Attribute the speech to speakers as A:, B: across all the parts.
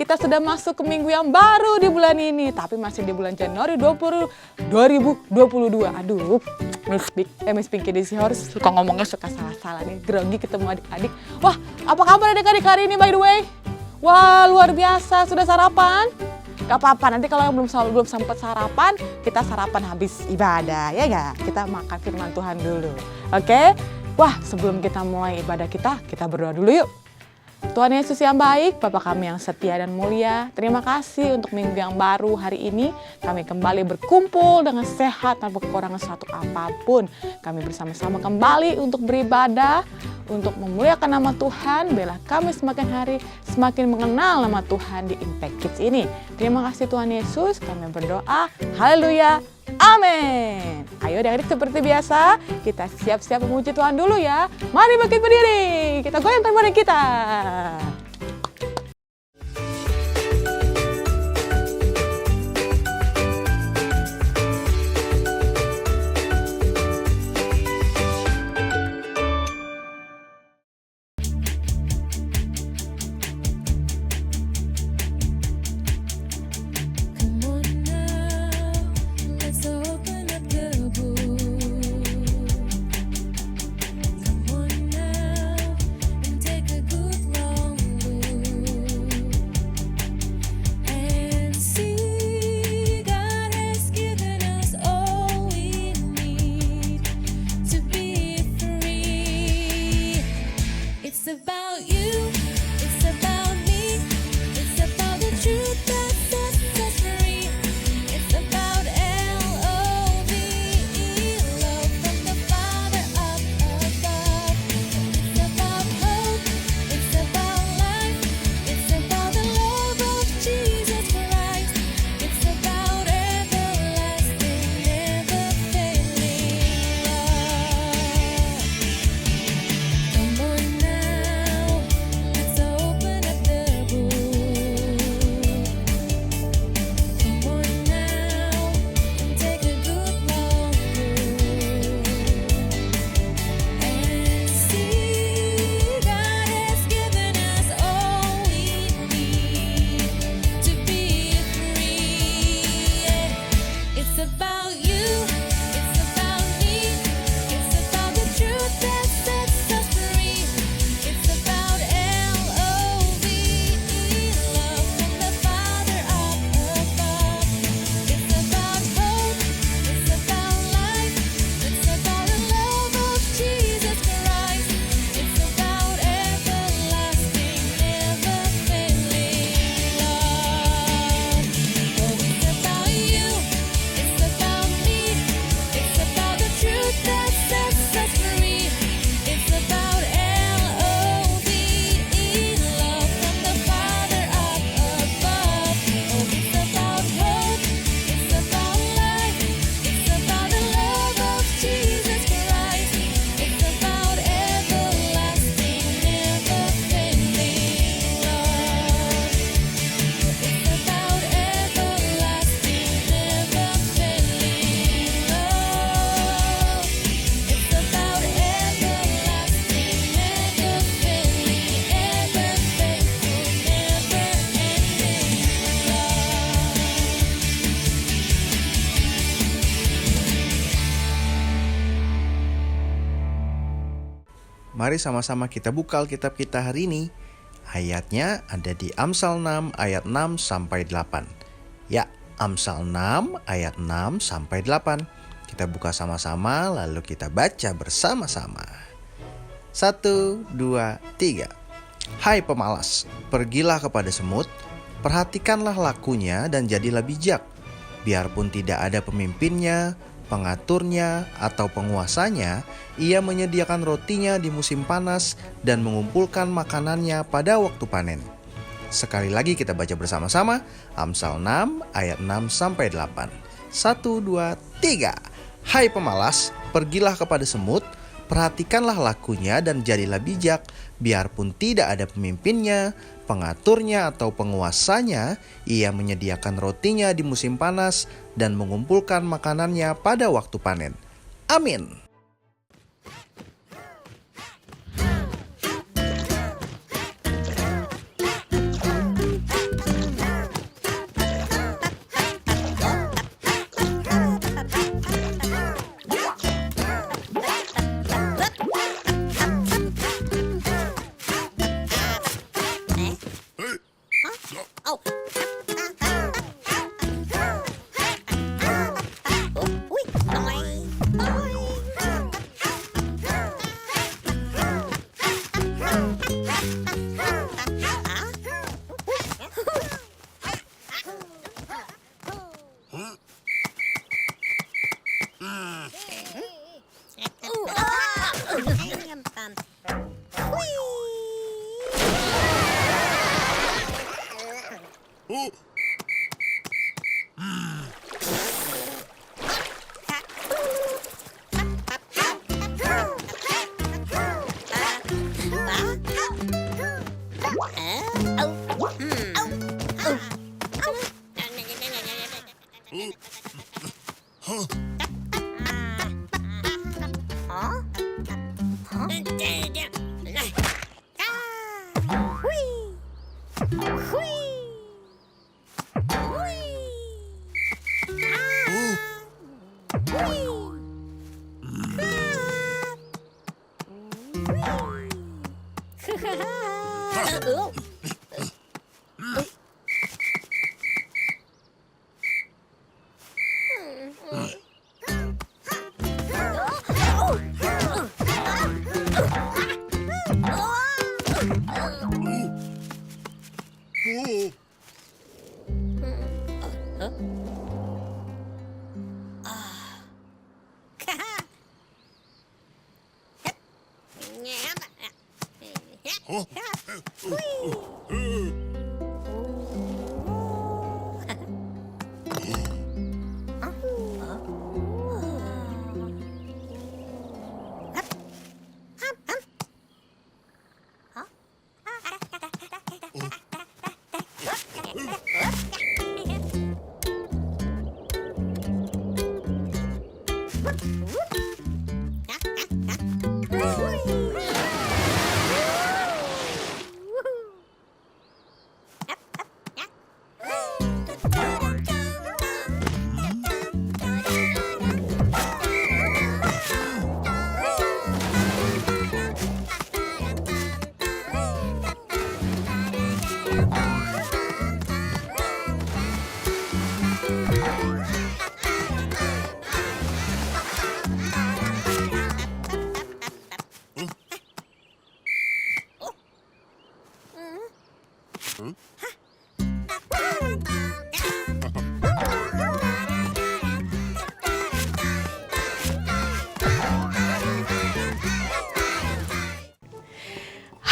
A: kita sudah masuk ke minggu yang baru di bulan ini. Tapi masih di bulan Januari 2022. Aduh, Miss Pinky Desi harus suka ngomongnya suka salah-salah nih. Grogi ketemu adik-adik. Wah, apa kabar adik-adik hari ini by the way? Wah, luar biasa. Sudah sarapan? Gak apa-apa, nanti kalau yang belum sempat sarapan, kita sarapan habis ibadah, ya gak? Kita makan firman Tuhan dulu, oke? Wah, sebelum kita mulai ibadah kita berdoa dulu yuk. Tuhan Yesus yang baik, Bapa kami yang setia dan mulia, terima kasih untuk minggu yang baru hari ini. Kami kembali berkumpul dengan sehat tanpa kekurangan suatu apapun. Kami bersama-sama kembali untuk beribadah, untuk memuliakan nama Tuhan. Biarlah kami semakin hari semakin mengenal nama Tuhan di Impact Kids ini. Terima kasih Tuhan Yesus, kami berdoa. Haleluya. Amin. Ayo adik-adik seperti biasa, kita siap-siap memuji Tuhan dulu ya. Mari bangkit berdiri, kita goyangkan badan kita.
B: Mari sama-sama kita buka Alkitab kita hari ini. Ayatnya ada di Amsal 6 ayat 6 sampai 8. Ya, Amsal 6 ayat 6 sampai 8. Kita buka sama-sama lalu kita baca bersama-sama. 1, 2, 3. Hai pemalas, pergilah kepada semut, perhatikanlah lakunya dan jadilah bijak. Biarpun tidak ada pemimpinnya, pengaturnya, atau penguasanya, ia menyediakan rotinya di musim panas dan mengumpulkan makanannya pada waktu panen. Sekali lagi kita baca bersama-sama, Amsal 6 ayat 6 sampai 8. 1, 2, 3. Hai pemalas, pergilah kepada semut, perhatikanlah lakunya dan jadilah bijak. Biarpun tidak ada pemimpinnya, pengaturnya atau penguasanya, ia menyediakan rotinya di musim panas dan mengumpulkan makanannya pada waktu panen. Amin.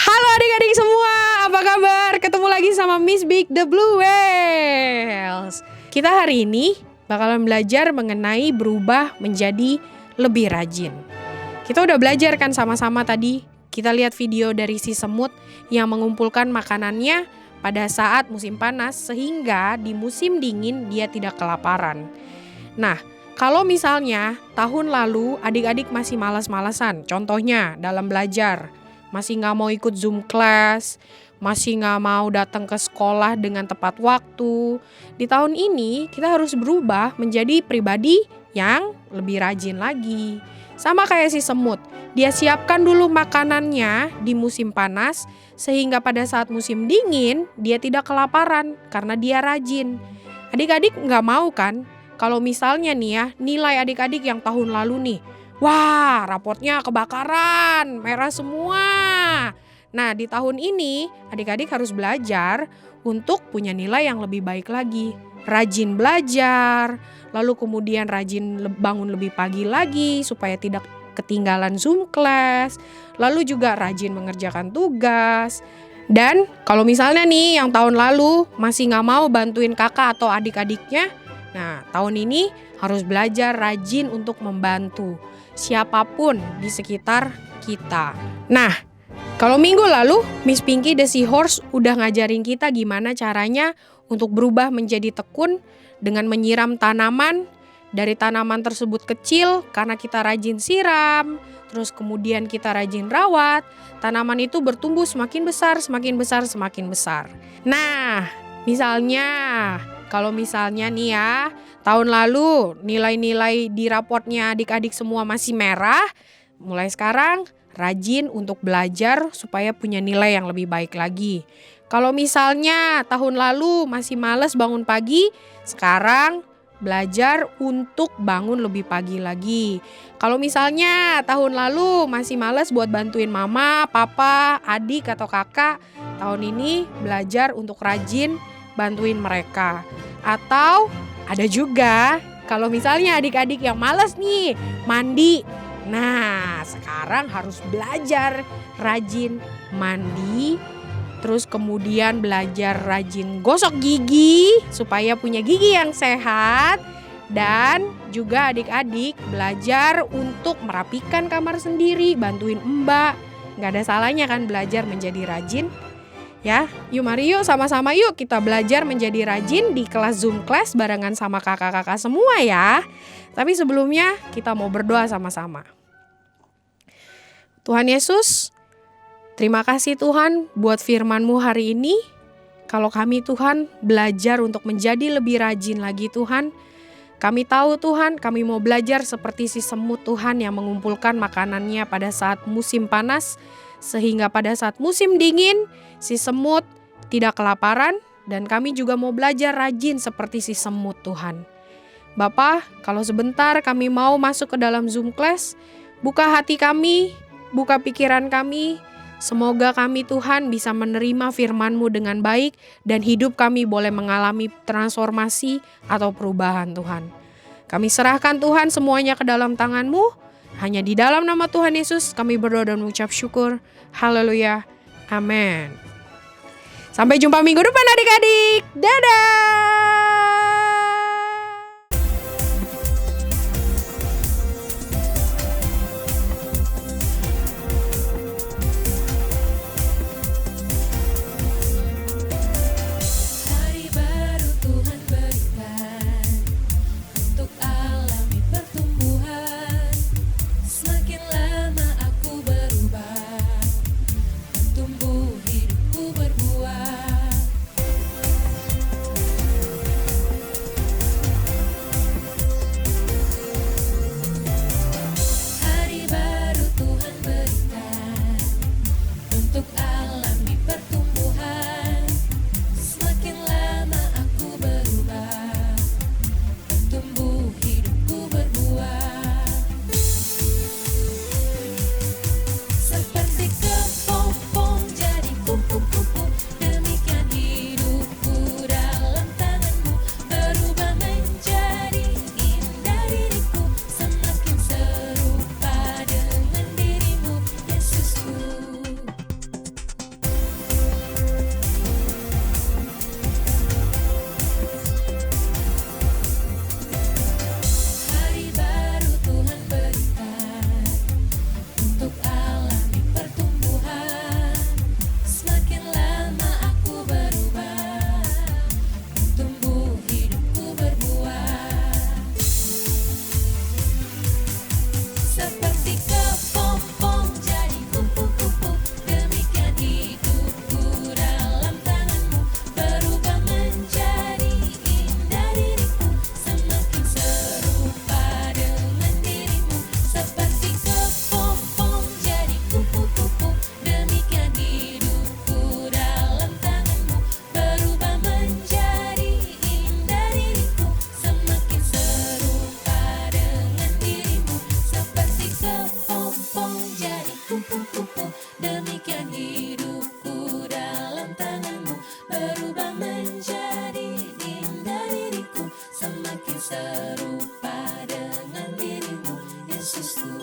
A: Halo adik-adik semua, apa kabar? Ketemu lagi sama Miss Big the Blue Whales. Kita hari ini bakalan belajar mengenai berubah menjadi lebih rajin. Kita udah belajar kan sama-sama tadi. Kita lihat video dari si semut yang mengumpulkan makanannya pada saat musim panas sehingga di musim dingin dia tidak kelaparan. Nah, kalau misalnya tahun lalu adik-adik masih malas-malasan, contohnya dalam belajar, masih nggak mau ikut Zoom class, masih nggak mau datang ke sekolah dengan tepat waktu. Di tahun ini kita harus berubah menjadi pribadi yang lebih rajin lagi. Sama kayak si semut, dia siapkan dulu makanannya di musim panas sehingga pada saat musim dingin dia tidak kelaparan karena dia rajin. Adik-adik nggak mau kan kalau misalnya nih ya nilai adik-adik yang tahun lalu nih, wah, raportnya kebakaran, merah semua. Nah, di tahun ini adik-adik harus belajar untuk punya nilai yang lebih baik lagi. Rajin belajar, lalu kemudian rajin bangun lebih pagi lagi supaya tidak ketinggalan Zoom class, lalu juga rajin mengerjakan tugas. Dan kalau misalnya nih yang tahun lalu masih nggak mau bantuin kakak atau adik-adiknya, nah tahun ini harus belajar rajin untuk membantu siapapun di sekitar kita. Nah, kalau minggu lalu Miss Pinky the Seahorse udah ngajarin kita gimana caranya untuk berubah menjadi tekun dengan menyiram tanaman. Dari tanaman tersebut kecil karena kita rajin siram, terus kemudian kita rajin rawat, tanaman itu bertumbuh semakin besar, semakin besar, semakin besar. Nah, misalnya kalau misalnya nih ya, tahun lalu nilai-nilai di raportnya adik-adik semua masih merah, mulai sekarang rajin untuk belajar supaya punya nilai yang lebih baik lagi.
C: Kalau misalnya tahun lalu masih males bangun pagi, sekarang belajar untuk bangun lebih pagi lagi. Kalau misalnya tahun lalu masih males buat bantuin mama, papa, adik atau kakak, tahun ini belajar untuk rajin bantuin mereka. Atau ada juga kalau misalnya adik-adik yang malas nih mandi. Nah, sekarang harus belajar rajin mandi. Terus kemudian belajar rajin gosok gigi supaya punya gigi yang sehat. Dan juga adik-adik belajar untuk merapikan kamar sendiri, bantuin mbak. Gak ada salahnya kan belajar menjadi rajin. Ya, yuk mari yuk sama-sama yuk kita belajar menjadi rajin di kelas Zoom Class barengan sama kakak-kakak semua ya. Tapi sebelumnya kita mau berdoa sama-sama. Tuhan Yesus, terima kasih Tuhan buat firman-Mu hari ini. Kalau kami Tuhan belajar untuk menjadi lebih rajin lagi Tuhan. Kami tahu Tuhan kami mau belajar seperti si semut Tuhan yang mengumpulkan makanannya pada saat musim panas. Sehingga pada saat musim dingin si semut tidak kelaparan dan kami juga mau belajar rajin seperti si semut Tuhan. Bapa, kalau sebentar kami mau masuk ke dalam Zoom Class, buka hati kami, buka pikiran kami. Semoga kami Tuhan bisa menerima firman-Mu dengan baik dan hidup kami boleh mengalami transformasi atau perubahan Tuhan. Kami serahkan Tuhan semuanya ke dalam tangan-Mu. Hanya di dalam nama Tuhan Yesus kami berdoa dan mengucap syukur. Haleluya. Amin. Sampai jumpa minggu depan adik-adik. Dadah.
D: Hari baru Tuhan berikan untuk alami pertumbuhan. Semakin lama aku berubah, tumbuh hidupku berbuah. Hari baru Tuhan berikan untuk alami pertumbuhan. Semakin lama aku berubah, tumbuh hidupku berbuah. Seperti kepompong jadi kupu-kupu, demikian hidupku dalam tangan-Mu. Berubah menjadi indah diriku, semakin serupa dengan diri-Mu, Yesusku. Hari baru Tuhan berikan untuk alami pertumbuhan. Semakin lama aku berubah, tumbuh hidupku berbuah. Seperti kepompong jadi kupu-kupu, demikian hidupku dalam tangan-Mu. Berubah menjadi indah diriku, semakin serupa dengan diri-Mu. Seperti kepompong jadi kupu-kupu, demikian hidupku dalam tangan-Mu. Berubah menjadi indah diriku, semakin serupa dengan diri-Mu. Seperti kepompong jadi kupu-kupu, demikian hidupku dalam tangan-Mu. Berubah menjadi indah diriku, semakin serupa dengan diri-Mu, Yesusku.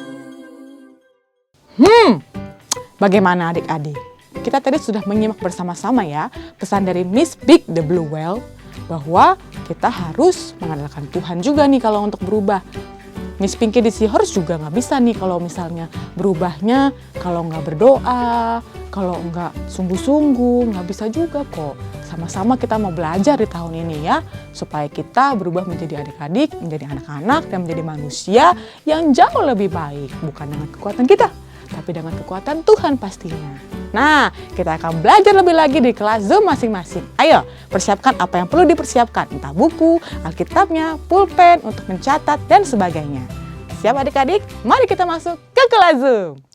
A: Bagaimana adik-adik? Kita tadi sudah menyimak bersama-sama ya pesan dari Miss Big the Blue Whale bahwa kita harus mengandalkan Tuhan juga nih kalau untuk berubah. Miss Pinky the Seahorse juga nggak bisa nih kalau misalnya berubahnya kalau nggak berdoa, kalau nggak sungguh-sungguh, nggak bisa juga kok. Sama-sama kita mau belajar di tahun ini ya, supaya kita berubah menjadi adik-adik, menjadi anak-anak, dan menjadi manusia yang jauh lebih baik. Bukan dengan kekuatan kita, tapi dengan kekuatan Tuhan pastinya. Nah, kita akan belajar lebih lagi di kelas Zoom masing-masing. Ayo, persiapkan apa yang perlu dipersiapkan. Entah buku, Alkitabnya, pulpen untuk mencatat, dan sebagainya. Siap adik-adik? Mari kita masuk ke kelas Zoom.